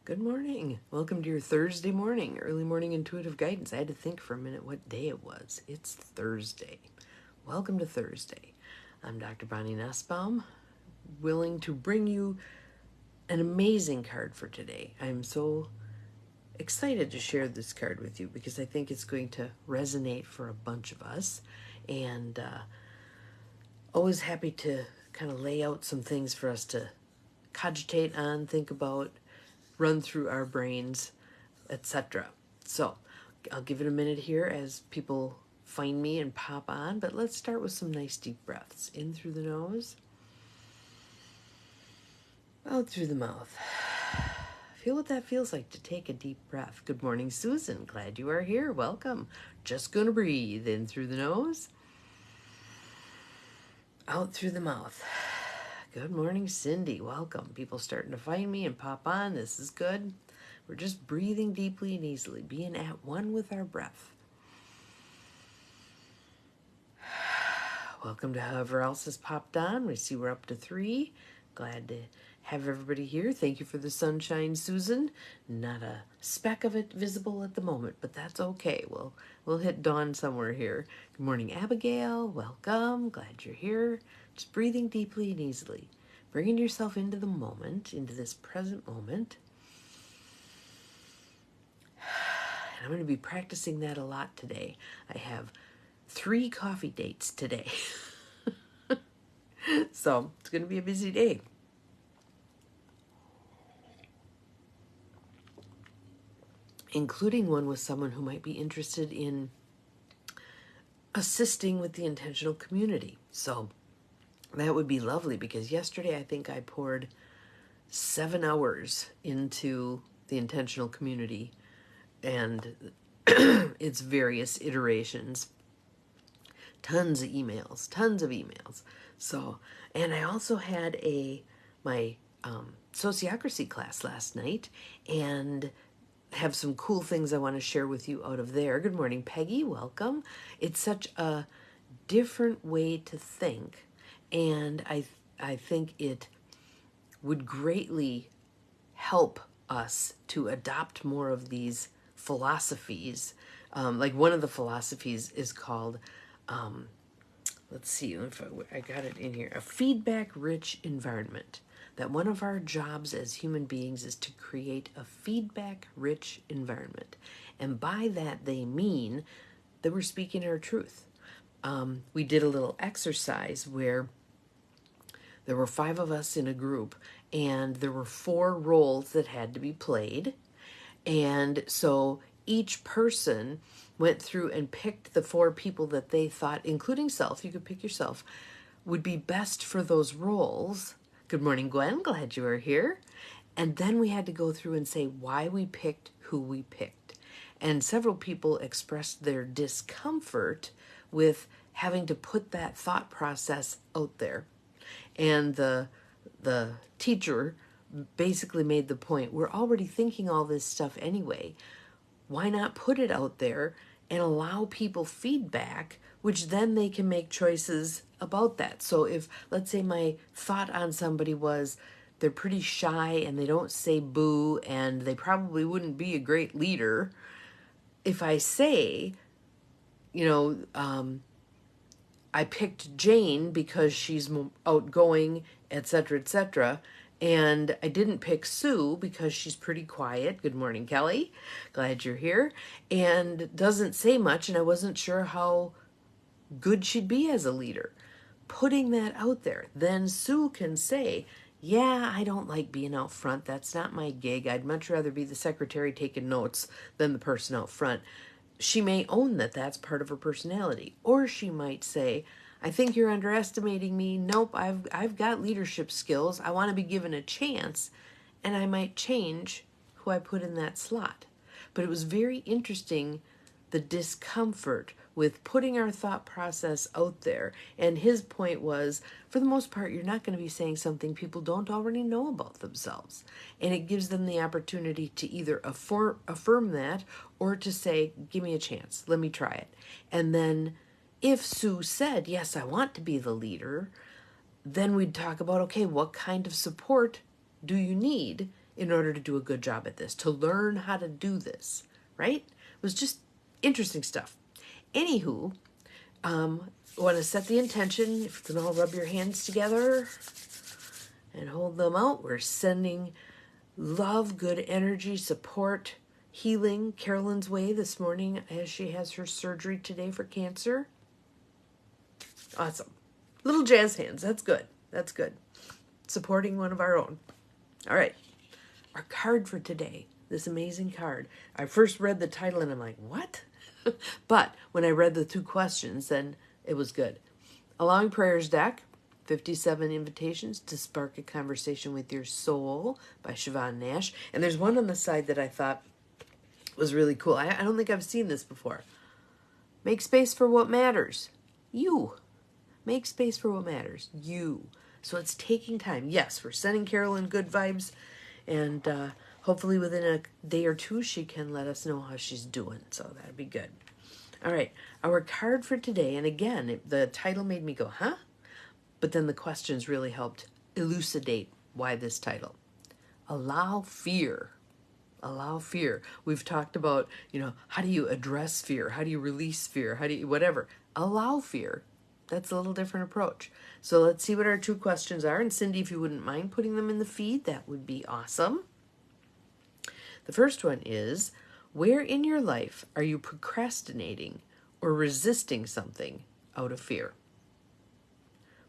Good morning. Welcome to your Thursday morning, early morning intuitive guidance. I had to think for a minute what day it was. It's Thursday. Welcome to Thursday. I'm Dr. Bonnie Nussbaum, willing to bring you an amazing card for today. I'm so excited to share this card with you because I think it's going to resonate for a bunch of us. And always happy to kind of lay out some things for us to cogitate on, think about, run through our brains, etc. So I'll give it a minute here as people find me and pop on, but let's start with some nice deep breaths. In through the nose, out through the mouth. Feel what that feels like to take a deep breath. Good morning, Susan. Glad you are here. Welcome. Just gonna breathe in through the nose, out through the mouth. Good morning, Cindy. Welcome. People starting to find me and pop on. This is good. We're just breathing deeply and easily, being at one with our breath. Welcome to whoever else has popped on. We see we're up to 3. Glad to have everybody here. Thank you for the sunshine, Susan. Not a speck of it visible at the moment, but that's okay. We'll hit dawn somewhere here. Good morning, Abigail. Welcome. Glad you're here. Just breathing deeply and easily. Bringing yourself into the moment, into this present moment. And I'm going to be practicing that a lot today. I have 3 coffee dates today. So it's going to be a busy day. Including one with someone who might be interested in assisting with the intentional community. So that would be lovely because yesterday I think I poured 7 hours into the intentional community and its various iterations. Tons of emails. So, and I also had my sociocracy class last night and have some cool things I want to share with you out of there. Good morning, Peggy. Welcome. It's such a different way to think, and I think it would greatly help us to adopt more of these philosophies. Like one of the philosophies is called, let's see if I got it in here, a feedback-rich environment. That one of our jobs as human beings is to create a feedback-rich environment. And by that, they mean that we're speaking our truth. We did a little exercise where there were 5 of us in a group, and there were 4 roles that had to be played. And so each person went through and picked the 4 people that they thought, including self, you could pick yourself, would be best for those roles. Good morning, Gwen. Glad you are here. And then we had to go through and say why we picked who we picked. And several people expressed their discomfort with having to put that thought process out there. And the teacher basically made the point, we're already thinking all this stuff anyway. Why not put it out there and allow people feedback, which then they can make choices about that. So if, let's say my thought on somebody was they're pretty shy and they don't say boo and they probably wouldn't be a great leader. If I say, I picked Jane because she's outgoing, etc., etc., and I didn't pick Sue because she's pretty quiet. Good morning, Kelly. Glad you're here. And doesn't say much, and I wasn't sure how good she'd be as a leader. Putting that out there, then Sue can say, yeah, I don't like being out front. That's not my gig. I'd much rather be the secretary taking notes than the person out front. She may own that that's part of her personality. Or she might say, I think you're underestimating me. Nope, I've got leadership skills. I want to be given a chance. And I might change who I put in that slot. But it was very interesting, the discomfort with putting our thought process out there. And his point was, for the most part, you're not going to be saying something people don't already know about themselves. And it gives them the opportunity to either affirm that or to say, give me a chance, let me try it. And then if Sue said, yes, I want to be the leader, then we'd talk about, okay, what kind of support do you need in order to do a good job at this, to learn how to do this, right? It was just interesting stuff. Anywho, want to set the intention. If you can all rub your hands together and hold them out. We're sending love, good energy, support, healing Carolyn's way this morning as she has her surgery today for cancer. Awesome. Little jazz hands. That's good. That's good. Supporting one of our own. All right. Our card for today. This amazing card. I first read the title and I'm like, what? But when I read the 2 questions, then it was good. Allowing Prayers deck, 57 invitations to spark a conversation with your soul by Siobhan Nash. And there's one on the side that I thought was really cool. I don't think I've seen this before. Make space for what matters. You. Make space for what matters. You. So it's taking time. Yes, we're sending Carolyn good vibes. And hopefully within a day or 2, she can let us know how she's doing. So that'd be good. All right. Our card for today. And again, the title made me go, huh? But then the questions really helped elucidate why this title. Allow fear. Allow fear. We've talked about, how do you address fear? How do you release fear? How do you, whatever. Allow fear. That's a little different approach. So let's see what our 2 questions are. And Cindy, if you wouldn't mind putting them in the feed, that would be awesome. The first one is, where in your life are you procrastinating or resisting something out of fear?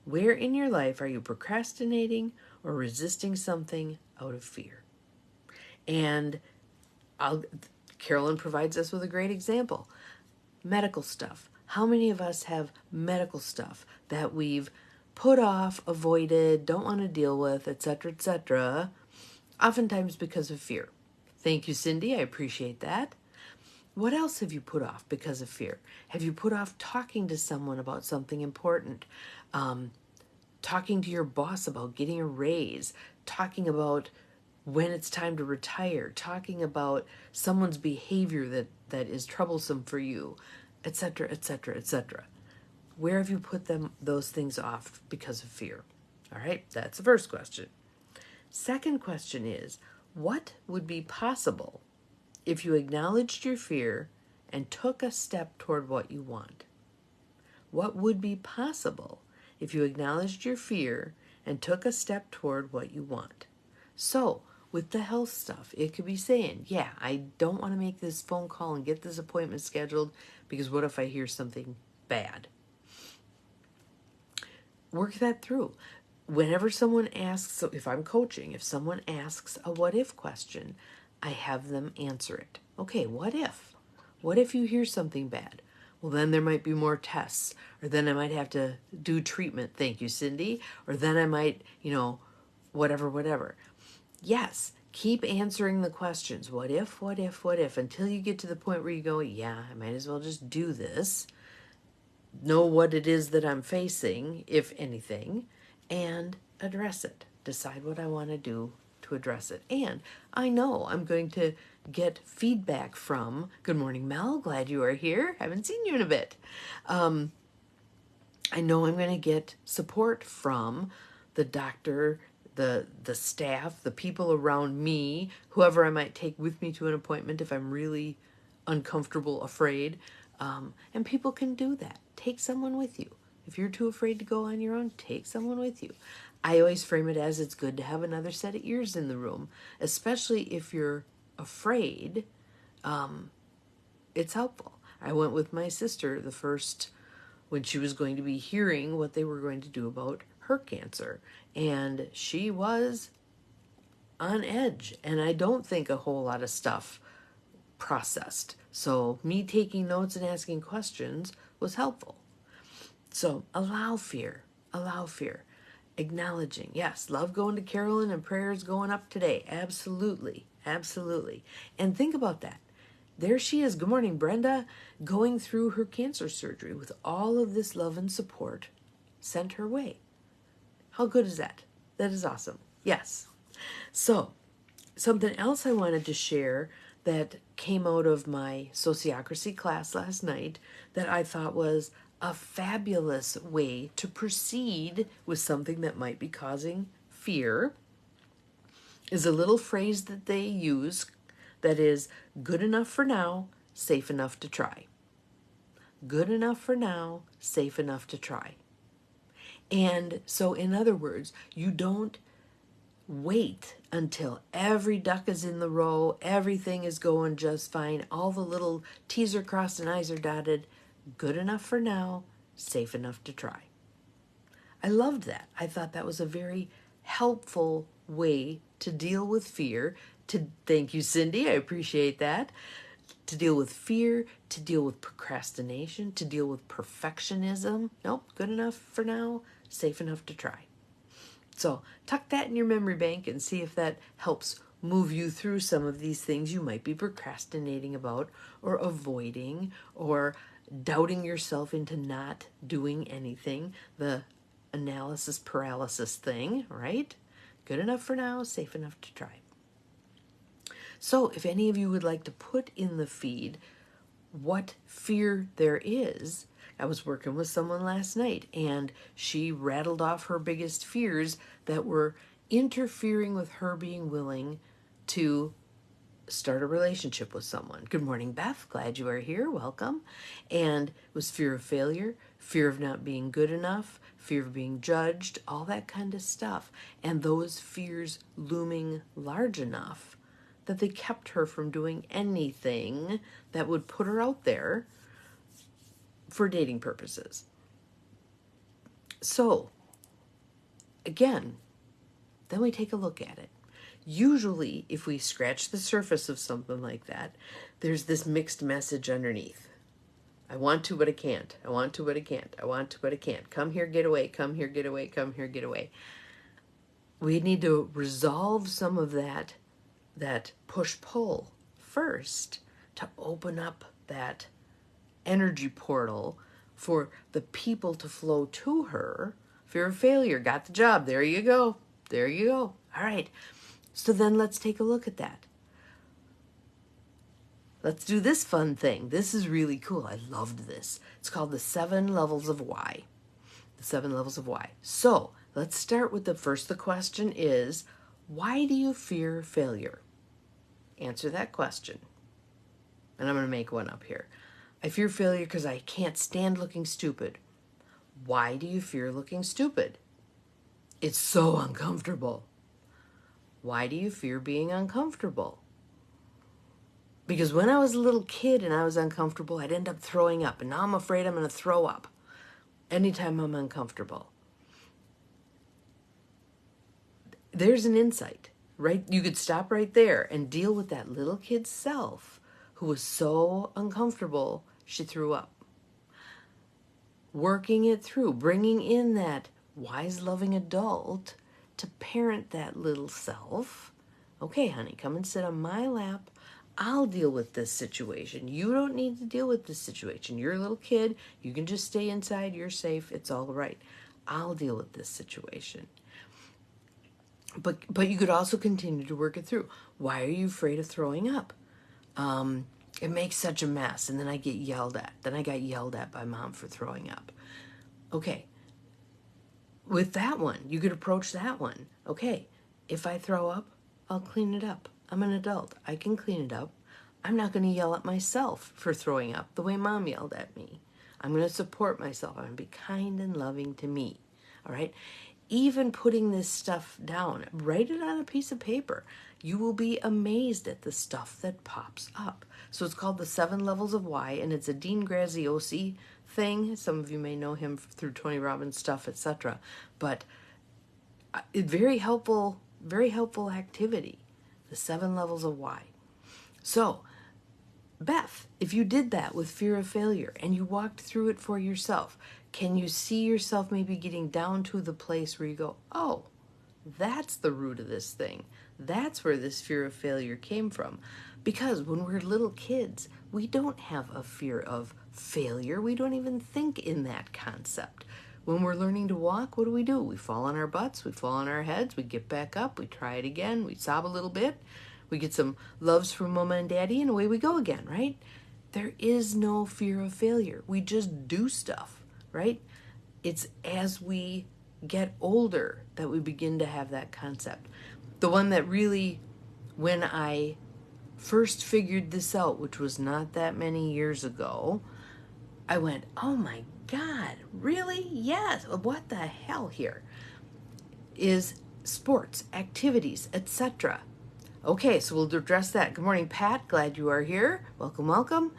Where in your life are you procrastinating or resisting something out of fear? And Carolyn provides us with a great example. Medical stuff. How many of us have medical stuff that we've put off, avoided, don't want to deal with, etc., oftentimes because of fear? Thank you, Cindy. I appreciate that. What else have you put off because of fear? Have you put off talking to someone about something important? Talking to your boss about getting a raise? Talking about when it's time to retire? Talking about someone's behavior that is troublesome for you? Etc., etc., etc. Where have you put those things off because of fear? All right, that's the first question. Second question is, what would be possible if you acknowledged your fear and took a step toward what you want? What would be possible if you acknowledged your fear and took a step toward what you want? So, with the health stuff, it could be saying, yeah, I don't want to make this phone call and get this appointment scheduled because what if I hear something bad? Work that through. Whenever someone asks, so if I'm coaching, if someone asks a what if question, I have them answer it. Okay, what if? What if you hear something bad? Well, then there might be more tests, or then I might have to do treatment. Thank you, Cindy. Or then I might, whatever. Yes, keep answering the questions. What if, until you get to the point where you go, yeah, I might as well just do this. Know what it is that I'm facing, if anything, and address it. Decide what I want to do to address it. And I know I'm going to get feedback from, good morning, Mel, glad you are here. Haven't seen you in a bit. I know I'm going to get support from the doctor, the staff, the people around me, whoever I might take with me to an appointment if I'm really uncomfortable, afraid. And people can do that. Take someone with you. If you're too afraid to go on your own, take someone with you. I always frame it as it's good to have another set of ears in the room, especially if you're afraid. It's helpful. I went with my sister when she was going to be hearing what they were going to do about her cancer. And she was on edge. And I don't think a whole lot of stuff processed. So me taking notes and asking questions was helpful. So allow fear. Acknowledging. Yes, love going to Carolyn and prayers going up today. Absolutely. And think about that. There she is. Good morning, Brenda, going through her cancer surgery with all of this love and support sent her way. How good is that? That is awesome. Yes. So, something else I wanted to share that came out of my sociocracy class last night that I thought was a fabulous way to proceed with something that might be causing fear is a little phrase that they use that is good enough for now, safe enough to try. Good enough for now, safe enough to try. And so, in other words, you don't wait until every duck is in the row, everything is going just fine, all the little T's are crossed and I's are dotted. Good enough for now, safe enough to try. I loved that. I thought that was a very helpful way to deal with fear. Thank you, Cindy. I appreciate that. To deal with fear, to deal with procrastination, to deal with perfectionism. Nope, good enough for now, safe enough to try. So tuck that in your memory bank and see if that helps move you through some of these things you might be procrastinating about or avoiding or doubting yourself into not doing anything. The analysis paralysis thing, right? Good enough for now, safe enough to try. So if any of you would like to put in the feed what fear there is, I was working with someone last night and she rattled off her biggest fears that were interfering with her being willing to start a relationship with someone. Good morning, Beth. Glad you are here. Welcome. And it was fear of failure, fear of not being good enough, fear of being judged, all that kind of stuff. And those fears looming large enough that they kept her from doing anything that would put her out there for dating purposes. So, again, then we take a look at it. Usually, if we scratch the surface of something like that, there's this mixed message underneath. I want to, but I can't. I want to, but I can't. I want to, but I can't. Come here, get away. Come here, get away. Come here, get away. We need to resolve some of that push-pull first to open up that energy portal for the people to flow to her. Fear of failure, got the job. There you go. There you go. All right. So then let's take a look at that. Let's do this fun thing. This is really cool. I loved this. It's called the 7 levels of why. The 7 levels of why. So let's start with the question is, why do you fear failure? Answer that question. And I'm going to make one up here. I fear failure because I can't stand looking stupid. Why do you fear looking stupid? It's so uncomfortable. Why do you fear being uncomfortable? Because when I was a little kid and I was uncomfortable, I'd end up throwing up. And now I'm afraid I'm going to throw up anytime I'm uncomfortable. There's an insight, right? You could stop right there and deal with that little kid's self who was so uncomfortable she threw up. Working it through, bringing in that wise, loving adult to parent that little self. Okay, honey, come and sit on my lap. I'll deal with this situation. You don't need to deal with this situation. You're a little kid. You can just stay inside. You're safe. It's all right. I'll deal with this situation. But you could also continue to work it through. Why are you afraid of throwing up? It makes such a mess, and then I get yelled at. Then I got yelled at by Mom for throwing up. Okay. With that one, you could approach that one. Okay, if I throw up, I'll clean it up. I'm an adult. I can clean it up. I'm not going to yell at myself for throwing up the way Mom yelled at me. I'm going to support myself. I'm going to be kind and loving to me. All right? Even putting this stuff down, write it on a piece of paper. You will be amazed at the stuff that pops up. So it's called the 7 levels of why, and it's a Dean Graziosi thing. Some of you may know him through Tony Robbins stuff, etc. But very helpful activity. The 7 levels of why. So, Beth, if you did that with fear of failure and you walked through it for yourself, can you see yourself maybe getting down to the place where you go, oh, that's the root of this thing. That's where this fear of failure came from. Because when we're little kids, we don't have a fear of failure. We don't even think in that concept. When we're learning to walk, what do? We fall on our butts, we fall on our heads, we get back up, we try it again, we sob a little bit, we get some loves from Mama and Daddy, and away we go again, right? There is no fear of failure. We just do stuff, right? It's as we get older that we begin to have that concept. The one that really, when I first figured this out, which was not that many years ago, I went, oh my God, really? Yes. What the hell here? Is sports, activities, etc. Okay, so we'll address that. Good morning, Pat. Glad you are here. Welcome, welcome.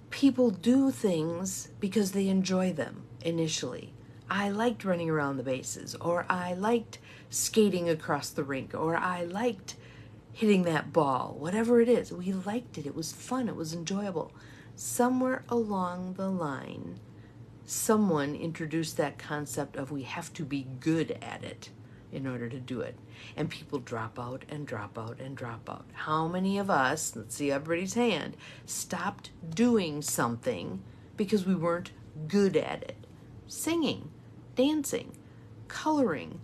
People do things because they enjoy them initially. I liked running around the bases, or I liked skating across the rink, or I liked hitting that ball, whatever it is. We liked it. It was fun. It was enjoyable. Somewhere along the line, someone introduced that concept of we have to be good at it in order to do it. And people drop out and drop out and drop out. How many of us, let's see everybody's hand, stopped doing something because we weren't good at it? Singing, dancing, coloring,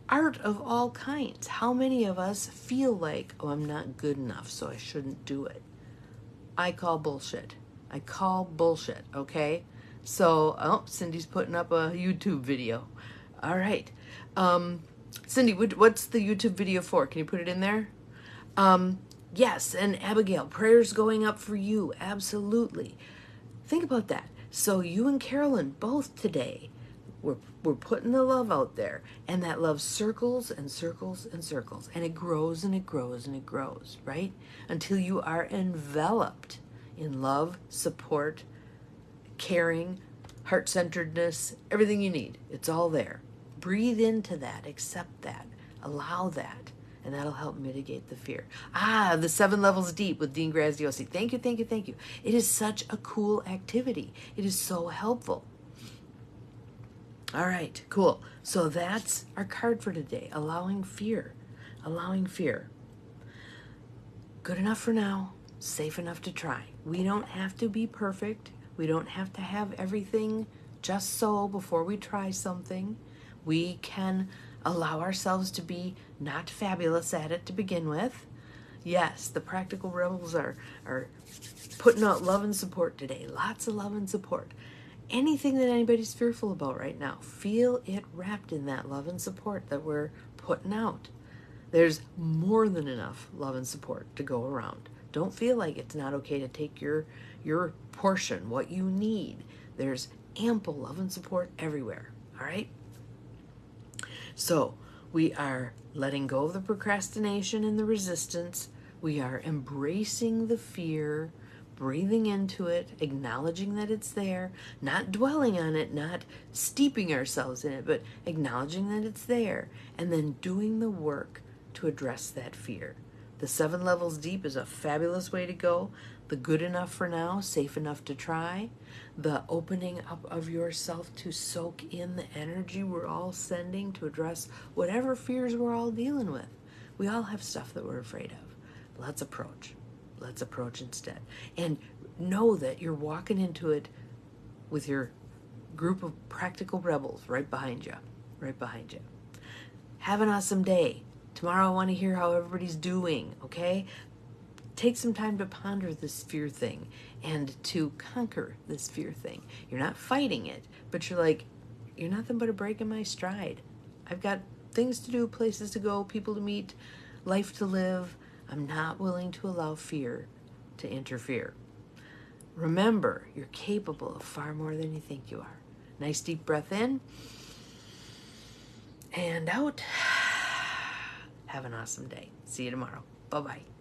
art of all kinds. How many of us feel like, oh, I'm not good enough, so I shouldn't do it? I call bullshit. I call bullshit, okay? So, oh, Cindy's putting up a YouTube video. All right. Cindy, what's the YouTube video for? Can you put it in there? Yes, and Abigail, prayers going up for you. Absolutely. Think about that. So you and Carolyn both today, we're putting the love out there, and that love circles and circles and circles, and it grows and it grows and it grows, right? Until you are enveloped in love, support, caring, heart-centeredness, everything you need. It's all there. Breathe into that, accept that, allow that, and that'll help mitigate the fear. The 7 levels deep with Dean Graziosi. Thank you, thank you, thank you. It is such a cool activity. It is so helpful. All right, cool. So that's our card for today, allowing fear. Allowing fear. Good enough for now, safe enough to try. We don't have to be perfect. We don't have to have everything just so before we try something. We can allow ourselves to be not fabulous at it to begin with. Yes, the Practical Rebels are putting out love and support today. Lots of love and support. Anything that anybody's fearful about right now, feel it wrapped in that love and support that we're putting out. There's more than enough love and support to go around. Don't feel like it's not okay to take your portion, what you need. There's ample love and support everywhere, all right? So we are letting go of the procrastination and the resistance. We are embracing the fear, breathing into it, acknowledging that it's there, not dwelling on it, not steeping ourselves in it, but acknowledging that it's there, and then doing the work to address that fear. The 7 levels deep is a fabulous way to go. The good enough for now, safe enough to try. The opening up of yourself to soak in the energy we're all sending to address whatever fears we're all dealing with. We all have stuff that we're afraid of. Let's approach. Let's approach instead. And know that you're walking into it with your group of practical rebels right behind you. Right behind you. Have an awesome day. Tomorrow I want to hear how everybody's doing, okay? Take some time to ponder this fear thing and to conquer this fear thing. You're not fighting it, but you're like, you're nothing but a break in my stride. I've got things to do, places to go, people to meet, life to live. I'm not willing to allow fear to interfere. Remember, you're capable of far more than you think you are. Nice deep breath in and out. Have an awesome day. See you tomorrow. Bye-bye.